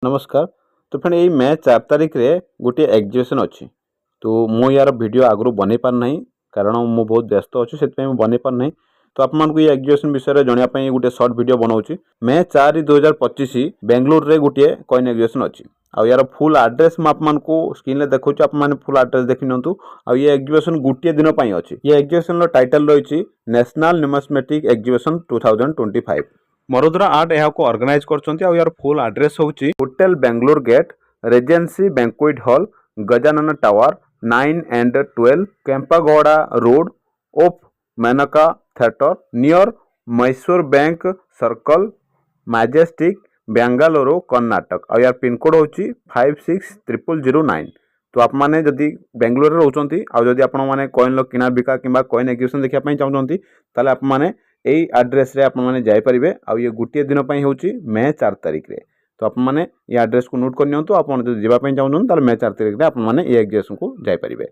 नमस्कार। तो फ्रेंड यही मे 4 तारिख रे गोटे एग्जीबिशन अच्छी। तो मु यार वीडियो आगु बन पार ना कारण मु बहुत व्यस्त अच्छी से बन पार ना। तो आप ये एग्जीबिशन विषय में जानापी गोटे सर्ट वीडियो बनाऊँ। मे 4 2025 बेंगलुरु रे गोटे कॉइन एग्जीबिशन अच्छी। आ यार फुल एड्रेस मुझे स्क्रीन देखा आप फुल एड्रेस देखी नियंतु। आ ये एग्जीबिशन गोटे दिन अच्छी। ये एग्जीबिशन टाइटल रही national numismatic exhibition 2025। Marudra art यहाँ ऑर्गेनाइज कर यार फुल एड्रेस होची hotel Bangalore gate regency banquet hall Gajanan tower 9 and 12 Kempegowda road off Menaka theatre near Mysore bank circle Majestic Bengaluru Karnataka. आ यार पिनकोड होची 560009। तो आप माने जदि बेंगलोर रोचंती आ जदि आपण माने कॉइन किना बिका किंबा कॉइन एग्जीबिशन देखा चाहते ताले आप माने यही आड्रेस रे आप माने जाई परिबे। आ ये गोटे दिन पई होची मे 4 तारिख रे। तो आप माने ये आड्रेस को नोट कर नियंतु। आप जदि जीवा पई चाहउछन ताले मे 4 तारिख रे आप माने ये एग्जीबिशन को जाई परिबे।